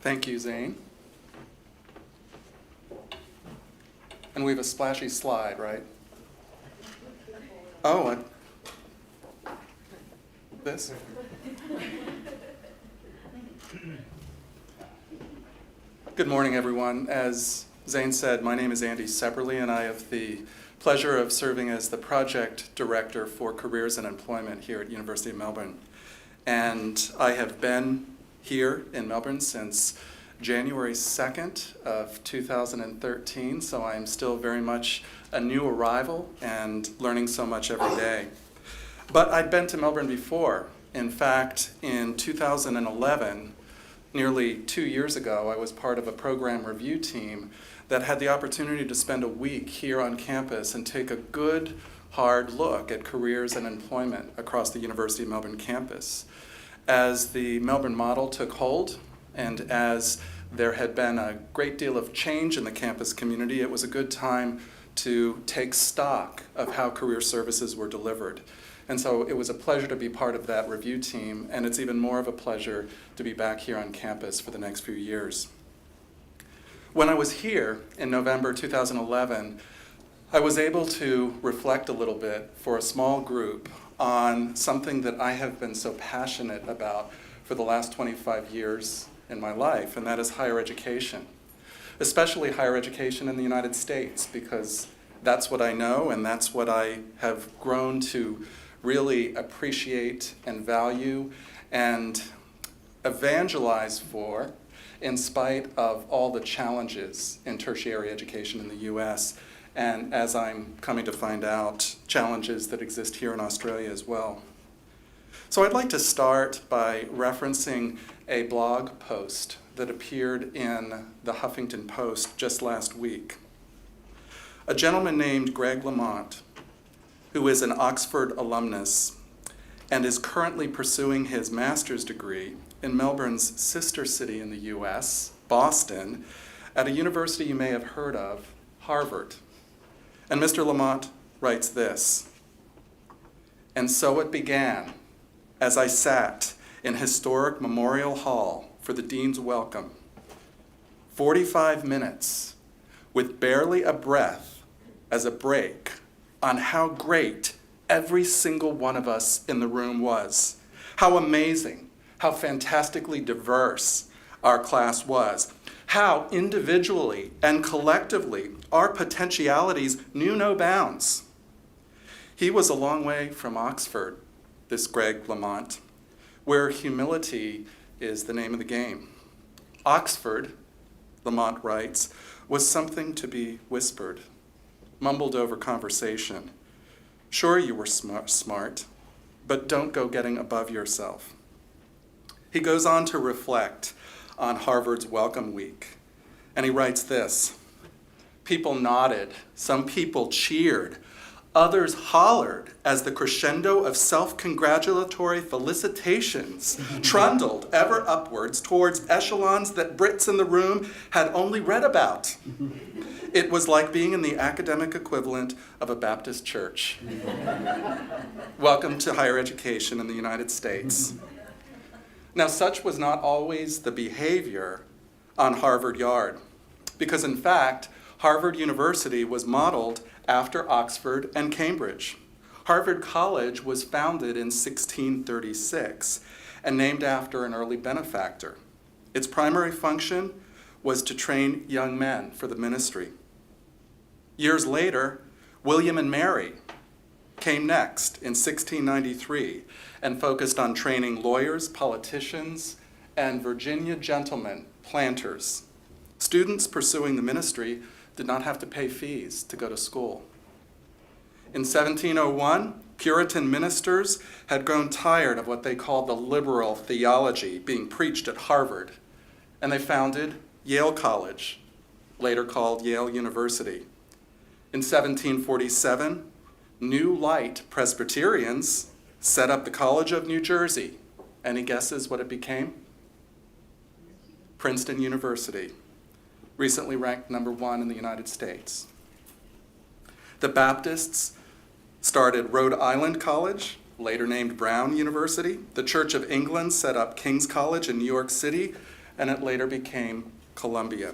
Thank you, Zane. And we have a splashy slide, right? Oh, this? Good morning, everyone. As Zane said, my name is Andy Ceperley, and I have the pleasure of serving as the project director for careers and employment here at University of Melbourne. And I have been here in Melbourne since January 2nd of 2013, so I'm still very much a new arrival and learning so much every day. But I'd been to Melbourne before. In fact, in 2011, nearly 2 years ago, I was part of a program review team that had the opportunity to spend a week here on campus and take a good, hard look at careers and employment across the University of Melbourne campus. As the Melbourne model took hold, and as there had been a great deal of change in the campus community, it was a good time to take stock of how career services were delivered. And so it was a pleasure to be part of that review team, and it's even more of a pleasure to be back here on campus for the next few years. When I was here in November 2011, I was able to reflect a little bit for a small group on something that I have been so passionate about for the last 25 years in my life, and that is higher education, especially higher education in the United States, because that's what I know and that's what I have grown to really appreciate and value and evangelize for, in spite of all the challenges in tertiary education in the US, and as I'm coming to find out, challenges that exist here in Australia as well. So I'd like to start by referencing a blog post that appeared in the Huffington Post just last week. A gentleman named Greg Lamont, who is an Oxford alumnus and is currently pursuing his master's degree in Melbourne's sister city in the US, Boston, at a university you may have heard of, Harvard. And Mr. Lamont writes this: "And so it began, as I sat in historic Memorial Hall for the Dean's welcome. 45 minutes, with barely a breath as a break, on how great every single one of us in the room was. How amazing, how fantastically diverse our class was. How individually and collectively our potentialities knew no bounds." He was a long way from Oxford, this Greg Lamont, where humility is the name of the game. Oxford, Lamont writes, was something to be whispered, mumbled over conversation. Sure, you were smart, but don't go getting above yourself. He goes on to reflect on Harvard's Welcome Week, and he writes this: "People nodded, some people cheered, others hollered as the crescendo of self-congratulatory felicitations trundled ever upwards towards echelons that Brits in the room had only read about. It was like being in the academic equivalent of a Baptist church. Welcome to higher education in the United States." Now, such was not always the behavior on Harvard Yard, because in fact, Harvard University was modeled after Oxford and Cambridge. Harvard College was founded in 1636 and named after an early benefactor. Its primary function was to train young men for the ministry. Years later, William and Mary came next in 1693 and focused on training lawyers, politicians, and Virginia gentlemen, planters. Students pursuing the ministry did not have to pay fees to go to school. In 1701, Puritan ministers had grown tired of what they called the liberal theology being preached at Harvard, and they founded Yale College, later called Yale University. In 1747, New Light Presbyterians set up the College of New Jersey. Any guesses what it became? Princeton University, recently ranked #1 in the United States. The Baptists started Rhode Island College, later named Brown University. The Church of England set up King's College in New York City, and it later became Columbia.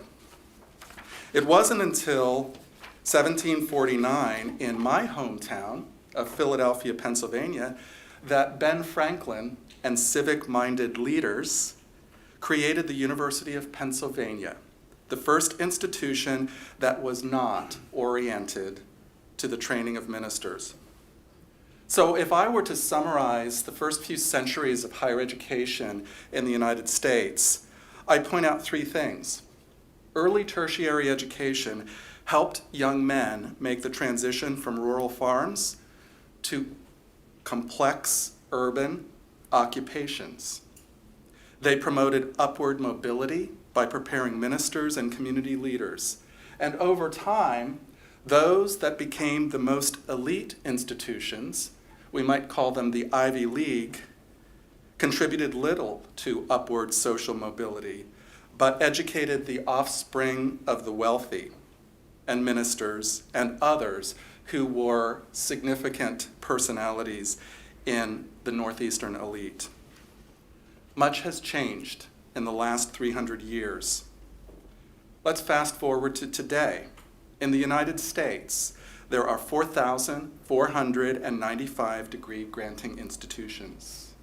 It wasn't until 1749 in my hometown of Philadelphia, Pennsylvania, that Ben Franklin and civic-minded leaders created the University of Pennsylvania, the first institution that was not oriented to the training of ministers. So if I were to summarize the first few centuries of higher education in the United States, I'd point out three things. Early tertiary education helped young men make the transition from rural farms to complex urban occupations. They promoted upward mobility by preparing ministers and community leaders. And over time, those that became the most elite institutions, we might call them the Ivy League, contributed little to upward social mobility, but educated the offspring of the wealthy and ministers and others who were significant personalities in the Northeastern elite. Much has changed in the last 300 years. Let's fast forward to today. In the United States, there are 4,495 degree-granting institutions.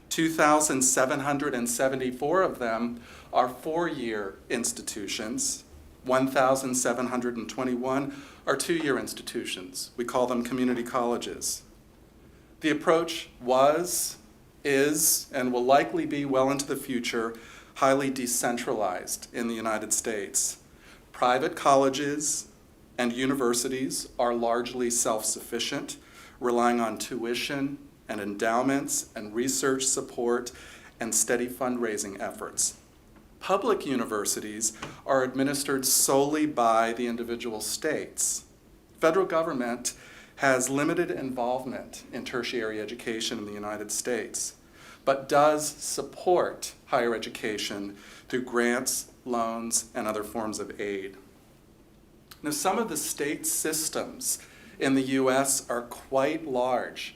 2,774 of them are four-year institutions. 1,721 are two-year institutions. We call them community colleges. The approach was, is, and will likely be well into the future, highly decentralized in the United States. Private colleges and universities are largely self-sufficient, relying on tuition and endowments and research support and steady fundraising efforts. Public universities are administered solely by the individual states. Federal government has limited involvement in tertiary education in the United States, but does support higher education through grants, loans, and other forms of aid. Now, some of the state systems in the US are quite large.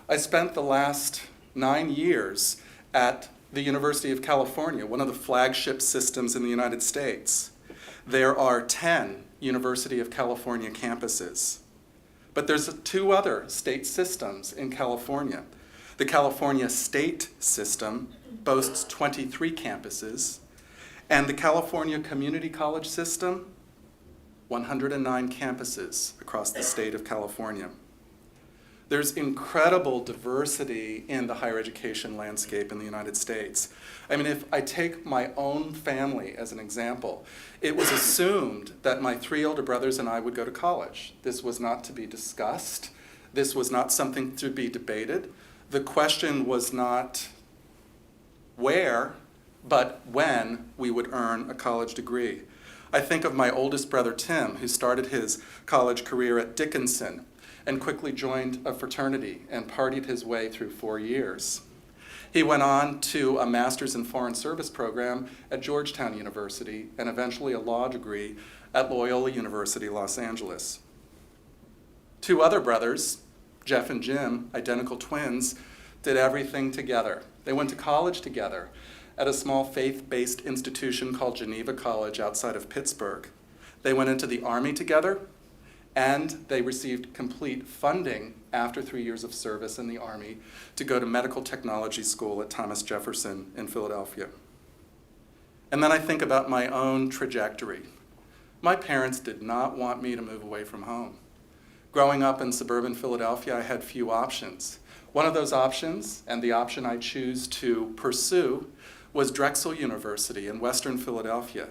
I spent the last 9 years at the University of California, one of the flagship systems in the United States. There are 10 University of California campuses. But there's two other state systems in California. The California state system boasts 23 campuses, and the California community college system, 109 campuses across the state of California. There's incredible diversity in the higher education landscape in the United States. I mean, if I take my own family as an example, it was assumed that my 3 older brothers and I would go to college. This was not to be discussed. This was not something to be debated. The question was not where, but when we would earn a college degree. I think of my oldest brother, Tim, who started his college career at Dickinson and quickly joined a fraternity and partied his way through 4 years. He went on to a Master's in Foreign Service program at Georgetown University and eventually a law degree at Loyola University, Los Angeles. 2 other brothers, Jeff and Jim, identical twins, did everything together. They went to college together at a small faith-based institution called Geneva College outside of Pittsburgh. They went into the Army together, and they received complete funding after 3 years of service in the Army to go to medical technology school at Thomas Jefferson in Philadelphia. And then I think about my own trajectory. My parents did not want me to move away from home. Growing up in suburban Philadelphia, I had few options. One of those options, and the option I choose to pursue, was Drexel University in Western Philadelphia,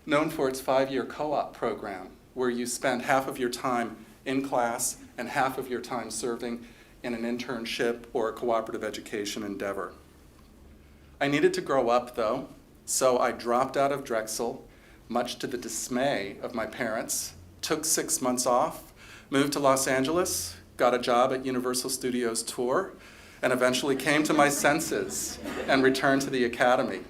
known for its 5-year co-op program, where you spend half of your time in class and half of your time serving in an internship or a cooperative education endeavor. I needed to grow up, though, so I dropped out of Drexel, much to the dismay of my parents, took 6 months off, moved to Los Angeles, got a job at Universal Studios Tour, and eventually came to my senses and returned to the academy,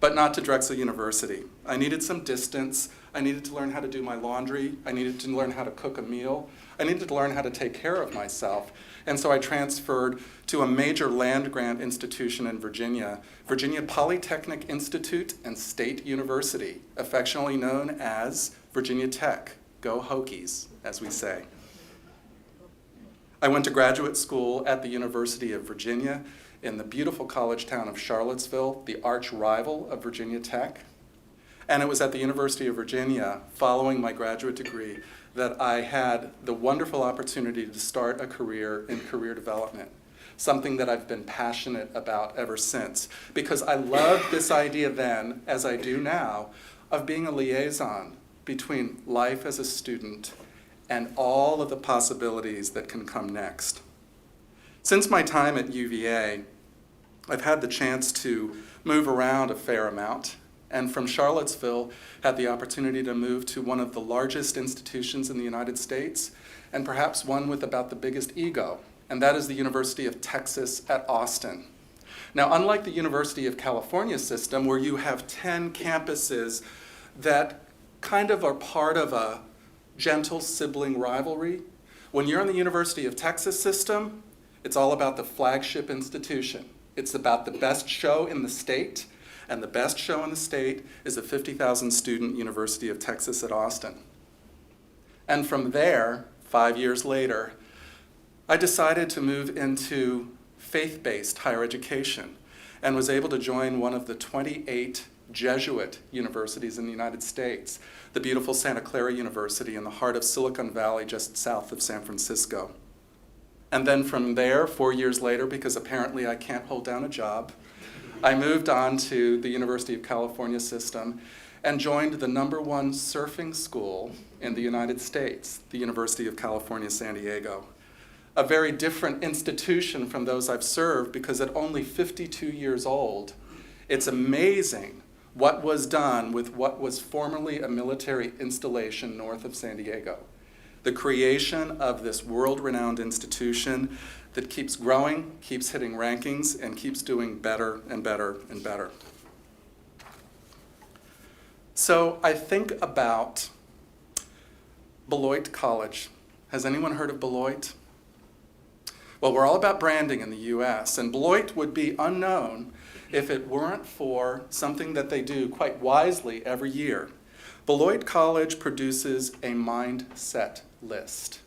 but not to Drexel University. I needed some distance. I needed to learn how to do my laundry. I needed to learn how to cook a meal. I needed to learn how to take care of myself. And so I transferred to a major land-grant institution in Virginia, Virginia Polytechnic Institute and State University, affectionately known as Virginia Tech. Go Hokies, as we say. I went to graduate school at the University of Virginia in the beautiful college town of Charlottesville, the arch rival of Virginia Tech. And it was at the University of Virginia, following my graduate degree, that I had the wonderful opportunity to start a career in career development, something that I've been passionate about ever since, because I loved this idea then, as I do now, of being a liaison between life as a student and all of the possibilities that can come next. Since my time at UVA, I've had the chance to move around a fair amount, and from Charlottesville, had the opportunity to move to one of the largest institutions in the United States, and perhaps one with about the biggest ego, and that is the University of Texas at Austin. Now, unlike the University of California system, where you have 10 campuses that kind of are part of a gentle sibling rivalry, when you're in the University of Texas system, it's all about the flagship institution. It's about the best show in the state, and the best show in the state is the 50,000 student University of Texas at Austin. And from there, 5 years later, I decided to move into faith-based higher education and was able to join one of the 28 Jesuit universities in the United States, the beautiful Santa Clara University in the heart of Silicon Valley, just south of San Francisco. And then from there, 4 years later, because apparently I can't hold down a job, I moved on to the University of California system and joined the #1 surfing school in the United States, the University of California, San Diego. A very different institution from those I've served, because at only 52 years old, it's amazing what was done with what was formerly a military installation north of San Diego. The creation of this world-renowned institution that keeps growing, keeps hitting rankings, and keeps doing better and better and better. So I think about Beloit College. Has anyone heard of Beloit? Well, we're all about branding in the US, and Beloit would be unknown if it weren't for something that they do quite wisely every year. Beloit College produces a mindset list.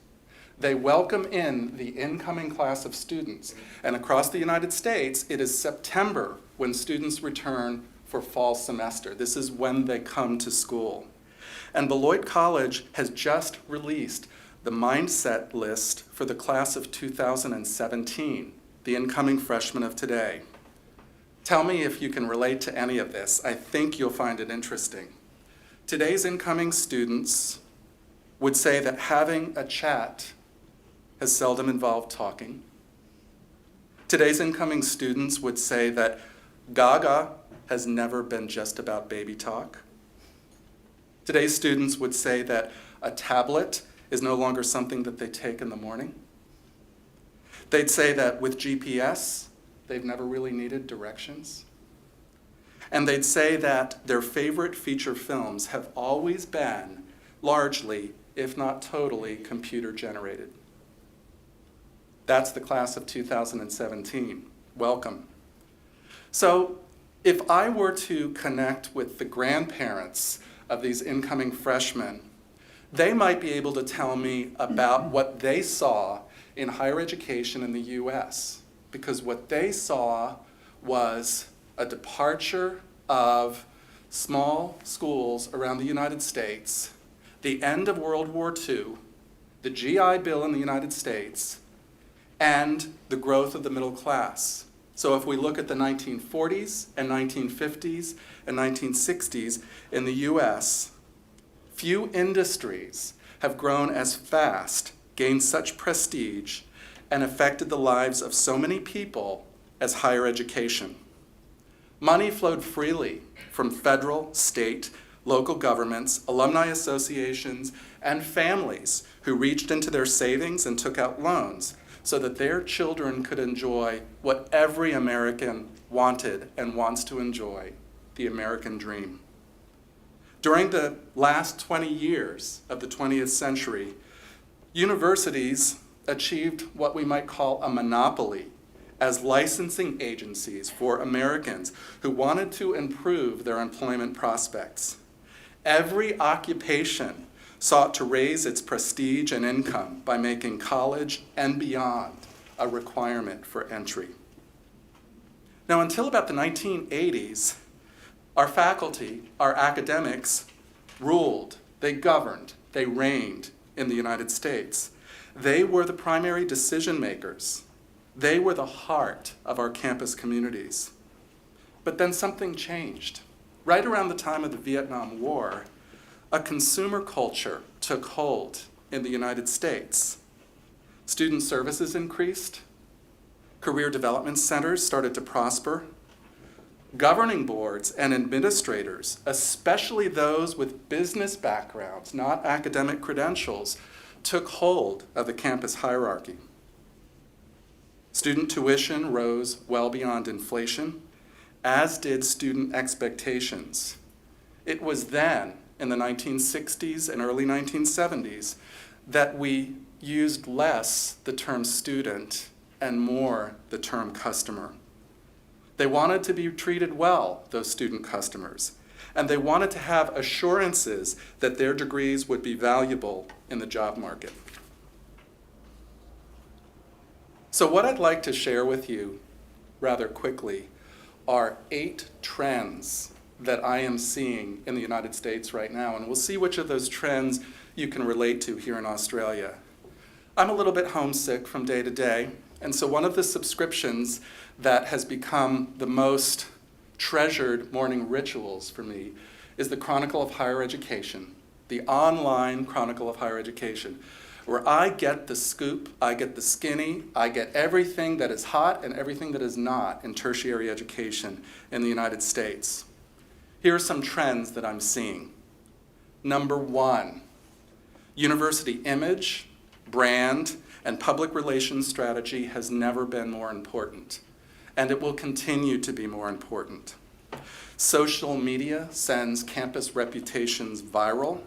They welcome in the incoming class of students, and across the United States, it is September when students return for fall semester. This is when they come to school. And Beloit College has just released the mindset list for the class of 2017, the incoming freshmen of today. Tell me if you can relate to any of this. I think you'll find it interesting. Today's incoming students would say that having a chat has seldom involved talking. Today's incoming students would say that Gaga has never been just about baby talk. Today's students would say that a tablet is no longer something that they take in the morning. They'd say that with GPS, they've never really needed directions. And they'd say that their favorite feature films have always been largely, if not totally, computer generated. That's the class of 2017. Welcome. So if I were to connect with the grandparents of these incoming freshmen, they might be able to tell me about what they saw in higher education in the US, because what they saw was a departure of small schools around the United States, the end of World War II, the GI Bill in the United States, and the growth of the middle class. So if we look at the 1940s and 1950s and 1960s in the US, few industries have grown as fast, gained such prestige, and affected the lives of so many people as higher education. Money flowed freely from federal, state, local governments, alumni associations, and families who reached into their savings and took out loans so that their children could enjoy what every American wanted and wants to enjoy, the American dream. During the last 20 years of the 20th century, universities achieved what we might call a monopoly as licensing agencies for Americans who wanted to improve their employment prospects. Every occupation sought to raise its prestige and income by making college and beyond a requirement for entry. Now, until about the 1980s, our faculty, our academics, ruled, they governed, they reigned in the United States. They were the primary decision makers. They were the heart of our campus communities. But then something changed. Right around the time of the Vietnam War, a consumer culture took hold in the United States. Student services increased. Career development centers started to prosper. Governing boards and administrators, especially those with business backgrounds, not academic credentials, took hold of the campus hierarchy. Student tuition rose well beyond inflation, as did student expectations. It was then, in the 1960s and early 1970s, that we used less the term student and more the term customer. They wanted to be treated well, those student customers, and they wanted to have assurances that their degrees would be valuable in the job market. So what I'd like to share with you rather quickly are 8 trends that I am seeing in the United States right now, and we'll see which of those trends you can relate to here in Australia. I'm a little bit homesick from day to day, and so one of the subscriptions that has become the most treasured morning rituals for me is the Chronicle of Higher Education, the online Chronicle of Higher Education, where I get the scoop, I get the skinny, I get everything that is hot and everything that is not in tertiary education in the United States. Here are some trends that I'm seeing. Number 1, university image, brand, and public relations strategy has never been more important, and it will continue to be more important. Social media sends campus reputations viral.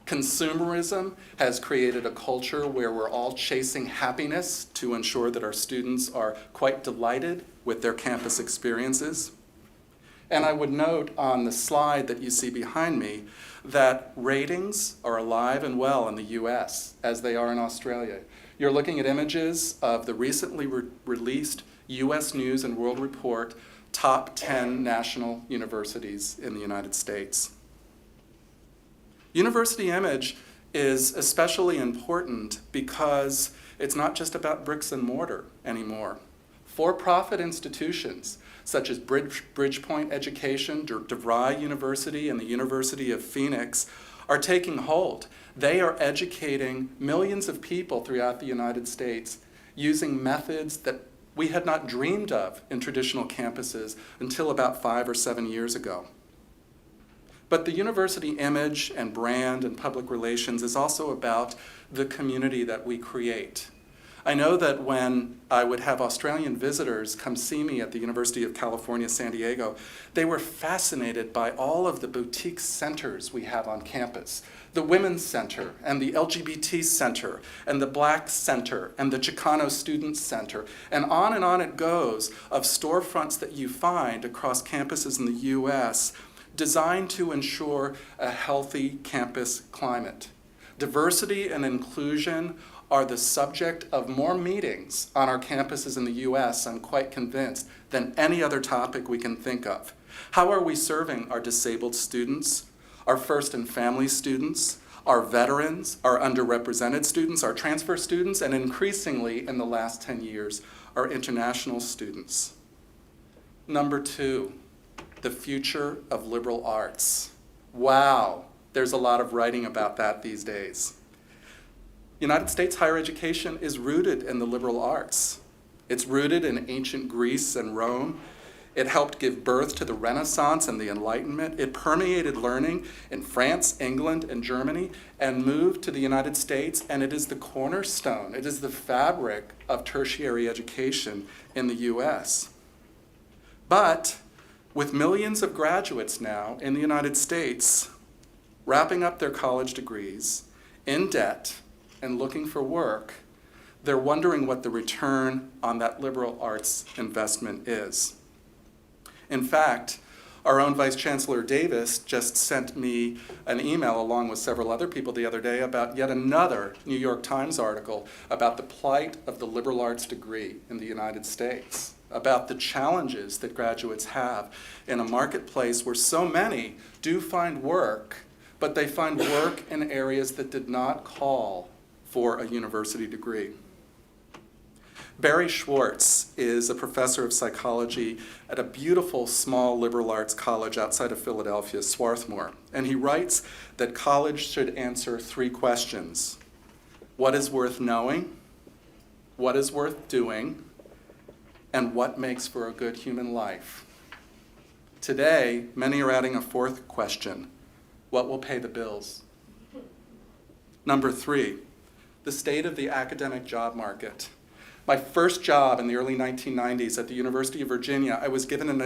Consumerism has created a culture where we're all chasing happiness to ensure that our students are quite delighted with their campus experiences. And I would note on the slide that you see behind me that ratings are alive and well in the US as they are in Australia. You're looking at images of the recently released US News and World Report top 10 national universities in the United States. University image is especially important because it's not just about bricks and mortar anymore. For-profit institutions such as Bridgepoint Education, DeVry University, and the University of Phoenix are taking hold. They are educating millions of people throughout the United States using methods that we had not dreamed of in traditional campuses until about 5 or 7 years ago. But the university image and brand and public relations is also about the community that we create. I know that when I would have Australian visitors come see me at the University of California, San Diego, they were fascinated by all of the boutique centers we have on campus. The Women's Center, and the LGBT Center, and the Black Center, and the Chicano Student Center, and on it goes of storefronts that you find across campuses in the US designed to ensure a healthy campus climate. Diversity and inclusion are the subject of more meetings on our campuses in the US, I'm quite convinced, than any other topic we can think of. How are we serving our disabled students, our first and family students, our veterans, our underrepresented students, our transfer students, and increasingly in the last 10 years, our international students? Number 2, the future of liberal arts. Wow, there's a lot of writing about that these days. United States higher education is rooted in the liberal arts. It's rooted in ancient Greece and Rome. It helped give birth to the Renaissance and the Enlightenment. It permeated learning in France, England, and Germany, and moved to the United States, and it is the cornerstone, it is the fabric of tertiary education in the US. But with millions of graduates now in the United States, wrapping up their college degrees, in debt, and looking for work, they're wondering what the return on that liberal arts investment is. In fact, our own Vice Chancellor Davis just sent me an email along with several other people the other day about yet another New York Times article about the plight of the liberal arts degree in the United States, about the challenges that graduates have in a marketplace where so many do find work, but they find work in areas that did not call for a university degree. Barry Schwartz is a professor of psychology at a beautiful small liberal arts college outside of Philadelphia, Swarthmore, and he writes that college should answer 3 questions. What is worth knowing? What is worth doing? And what makes for a good human life? Today, many are adding a 4th question. What will pay the bills? Number 3, the state of the academic job market. My first job in the early 1990s at the University of Virginia, I was given an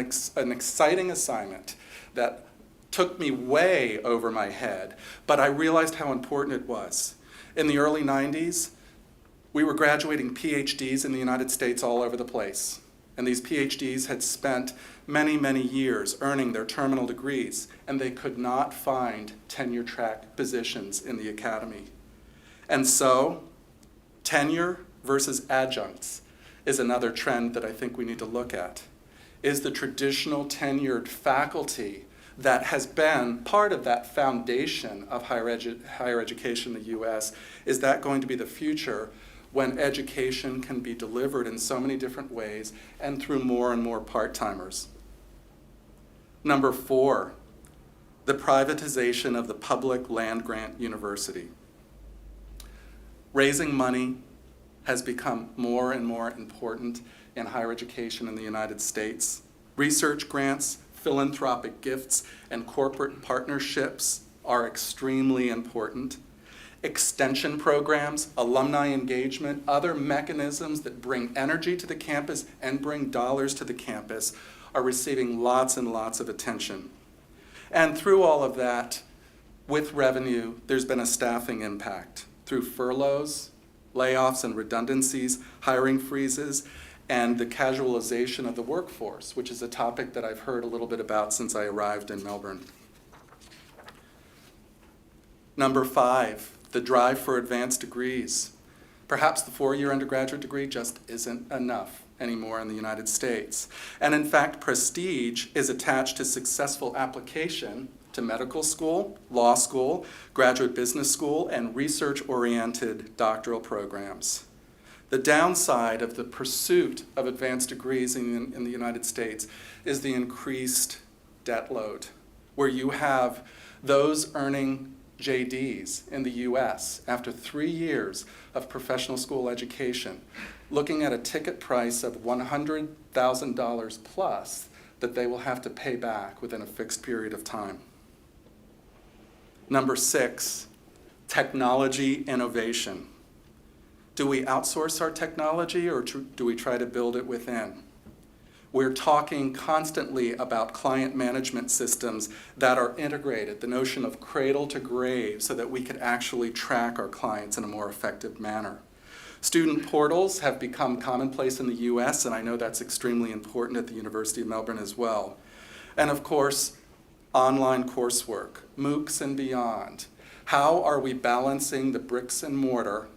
exciting assignment that took me way over my head, but I realized how important it was. In the early 90s, we were graduating PhDs in the United States all over the place. And these PhDs had spent many, many years earning their terminal degrees, and they could not find tenure-track positions in the academy. And so, tenure versus adjuncts is another trend that I think we need to look at. Is the traditional tenured faculty that has been part of that foundation of higher education in the US, is that going to be the future when education can be delivered in so many different ways and through more and more part-timers? Number 4, the privatization of the public land-grant university. Raising money has become more and more important in higher education in the United States. Research grants, philanthropic gifts, and corporate partnerships are extremely important. Extension programs, alumni engagement, other mechanisms that bring energy to the campus and bring dollars to the campus are receiving lots and lots of attention. And through all of that, with revenue, there's been a staffing impact through furloughs, layoffs and redundancies, hiring freezes, and the casualization of the workforce, which is a topic that I've heard a little bit about since I arrived in Melbourne. Number 5, the drive for advanced degrees. Perhaps the 4-year undergraduate degree just isn't enough anymore in the United States. And in fact, prestige is attached to successful application to medical school, law school, graduate business school, and research-oriented doctoral programs. The downside of the pursuit of advanced degrees in the United States is the increased debt load, where you have those earning JDs in the US after 3 years of professional school education, looking at a ticket price of $100,000 plus that they will have to pay back within a fixed period of time. Number 6, technology innovation. Do we outsource our technology or do we try to build it within? We're talking constantly about client management systems that are integrated, the notion of cradle to grave, so that we could actually track our clients in a more effective manner. Student portals have become commonplace in the US, and I know that's extremely important at the University of Melbourne as well. And of course, online coursework, MOOCs and beyond. How are we balancing the bricks and mortar,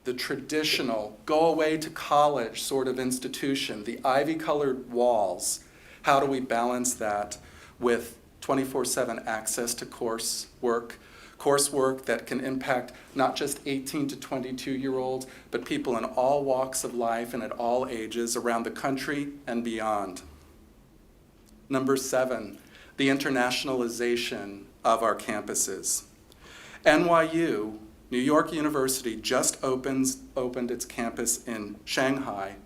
the traditional go away to college sort of institution, the ivy-colored walls? How do we balance that with 24/7 access to coursework that can impact not just 18 to 22-year-olds, but people in all walks of life and at all ages around the country and beyond? Number 7, the internationalization of our campuses. NYU, New York University, just opened its campus in Shanghai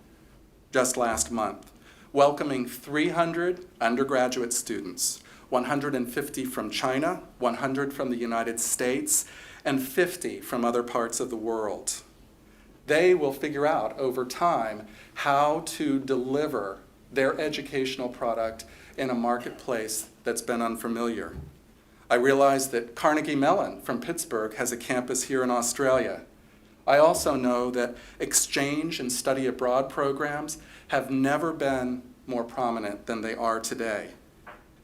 just last month, welcoming 300 undergraduate students, 150 from China, 100 from the United States, and 50 from other parts of the world. They will figure out over time how to deliver their educational product in a marketplace that's been unfamiliar. I realize that Carnegie Mellon from Pittsburgh has a campus here in Australia. I also know that exchange and study abroad programs have never been more prominent than they are today.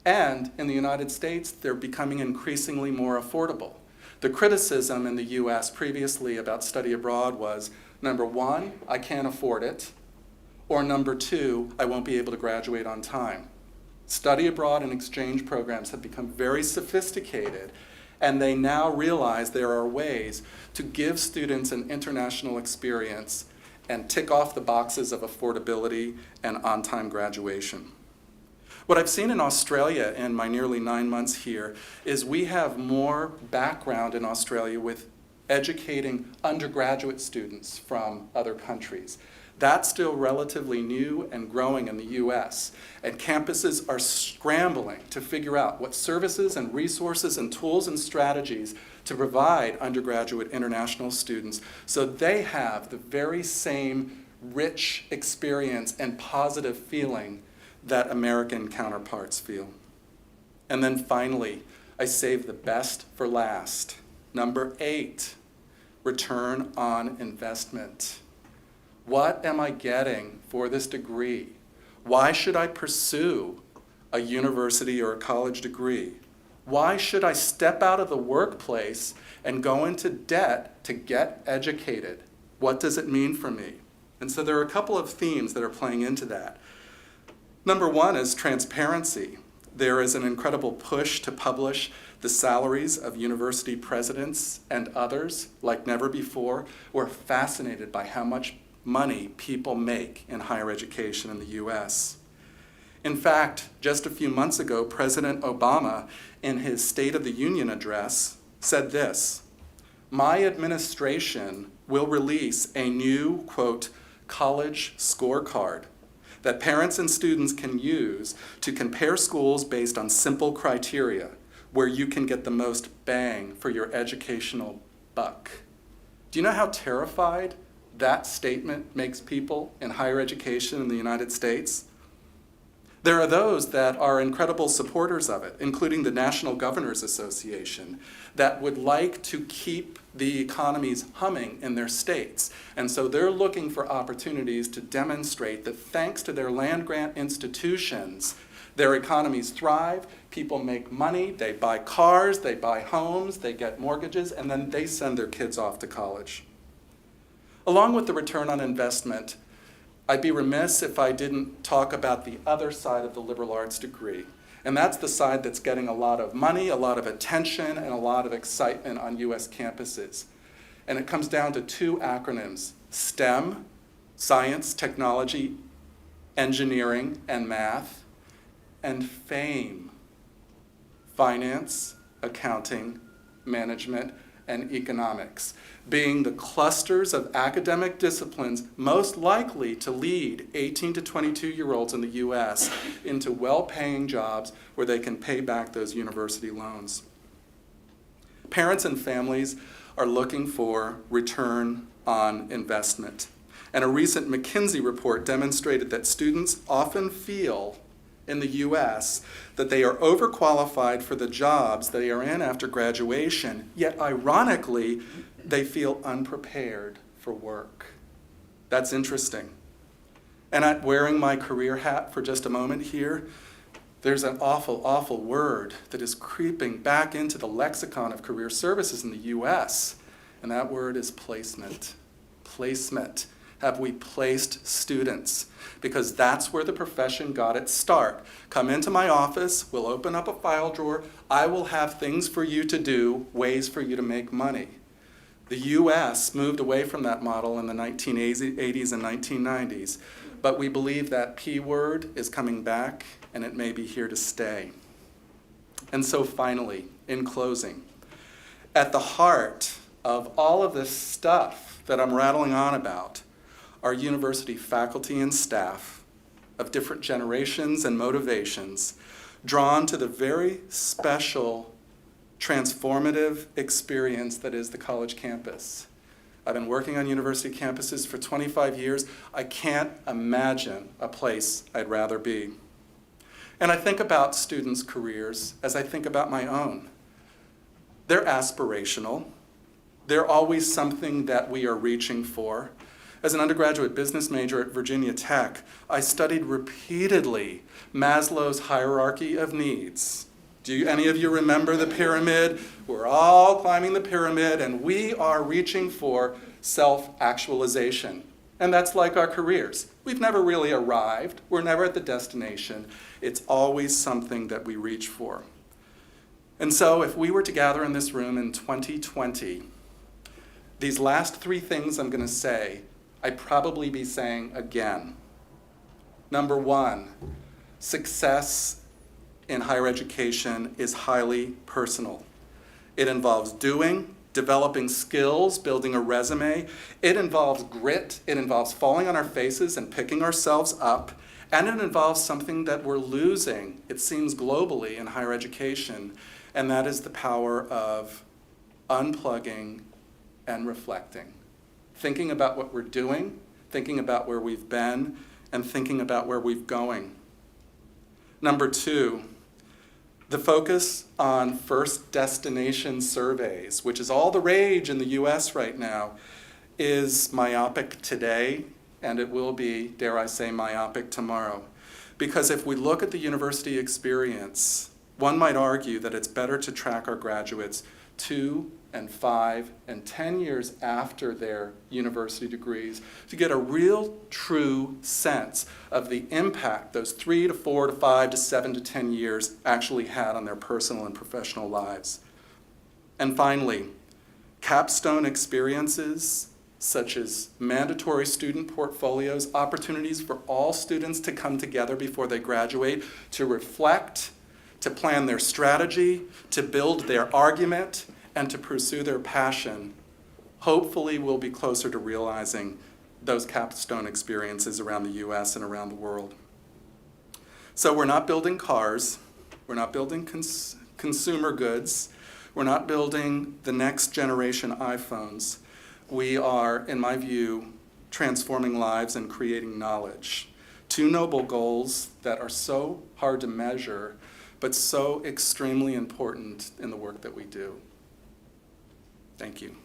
And in the United States, they're becoming increasingly more affordable. The criticism in the US previously about study abroad was, number one, I can't afford it, or number two, I won't be able to graduate on time. Study abroad and exchange programs have become very sophisticated, and they now realize there are ways to give students an international experience and tick off the boxes of affordability and on-time graduation. What I've seen in Australia in my nearly 9 months here is we have more background in Australia with educating undergraduate students from other countries. That's still relatively new and growing in the US, and campuses are scrambling to figure out what services and resources and tools and strategies to provide undergraduate international students so they have the very same rich experience and positive feeling that American counterparts feel. And then finally, I save the best for last. Number 8, return on investment. What am I getting for this degree? Why should I pursue a university or a college degree? Why should I step out of the workplace and go into debt to get educated? What does it mean for me? And so there are a couple of themes that are playing into that. Number one is transparency. There is an incredible push to publish the salaries of university presidents and others like never before. We're fascinated by how much money people make in higher education in the US. In fact, just a few months ago, President Obama, in his State of the Union address, said this: "My administration will release a new, quote, college scorecard that parents and students can use to compare schools based on simple criteria where you can get the most bang for your educational buck." Do you know how terrified that statement makes people in higher education in the United States? There are those that are incredible supporters of it, including the National Governors Association, that would like to keep the economies humming in their states. And so they're looking for opportunities to demonstrate that thanks to their land-grant institutions, their economies thrive, people make money, they buy cars, they buy homes, they get mortgages, and then they send their kids off to college. Along with the return on investment, I'd be remiss if I didn't talk about the other side of the liberal arts degree. And that's the side that's getting a lot of money, a lot of attention, and a lot of excitement on US campuses. And it comes down to 2 acronyms: STEM, science, technology, engineering, and math, and FAME, finance, accounting, management, and economics, being the clusters of academic disciplines most likely to lead 18 to 22-year-olds in the US into well-paying jobs where they can pay back those university loans. Parents and families are looking for return on investment. And a recent McKinsey report demonstrated that students often feel in the US that they are overqualified for the jobs they are in after graduation, yet ironically, they feel unprepared for work. That's interesting. And I'm wearing my career hat for just a moment here. There's an awful, awful word that is creeping back into the lexicon of career services in the US, and that word is placement. Placement. Have we placed students? Because that's where the profession got its start. Come into my office, we'll open up a file drawer, I will have things for you to do, ways for you to make money. The US moved away from that model in the 1980s and 1990s, but we believe that P word is coming back and it may be here to stay. And so finally, in closing, at the heart of all of this stuff that I'm rattling on about are university faculty and staff of different generations and motivations, drawn to the very special, transformative experience that is the college campus. I've been working on university campuses for 25 years. I can't imagine a place I'd rather be. And I think about students' careers as I think about my own. They're aspirational. They're always something that we are reaching for. As an undergraduate business major at Virginia Tech, I studied repeatedly Maslow's hierarchy of needs. Do any of you remember the pyramid? We're all climbing the pyramid, and we are reaching for self-actualization. And that's like our careers. We've never really arrived. We're never at the destination. It's always something that we reach for. And so if we were to gather in this room in 2020, these last three things I'm going to say, I'd probably be saying again. Number one, success in higher education is highly personal. It involves doing, developing skills, building a resume. It involves grit. It involves falling on our faces and picking ourselves up. And it involves something that we're losing, it seems globally, in higher education, and that is the power of unplugging and reflecting. Thinking about what we're doing, thinking about where we've been, and thinking about where we're going. Number two, the focus on first destination surveys, which is all the rage in the US right now, is myopic today, and it will be, dare I say, myopic tomorrow. Because if we look at the university experience, one might argue that it's better to track our graduates 2 and 5 and 10 years after their university degrees to get a real, true sense of the impact those 3 to 4 to 5 to 7 to 10 years actually had on their personal and professional lives. And finally, capstone experiences such as mandatory student portfolios, opportunities for all students to come together before they graduate, to reflect, to plan their strategy, to build their argument, and to pursue their passion, hopefully we'll be closer to realizing those capstone experiences around the US and around the world. So we're not building cars, we're not building consumer goods, we're not building the next generation iPhones. We are, in my view, transforming lives and creating knowledge. Two noble goals that are so hard to measure, but so extremely important in the work that we do. Thank you.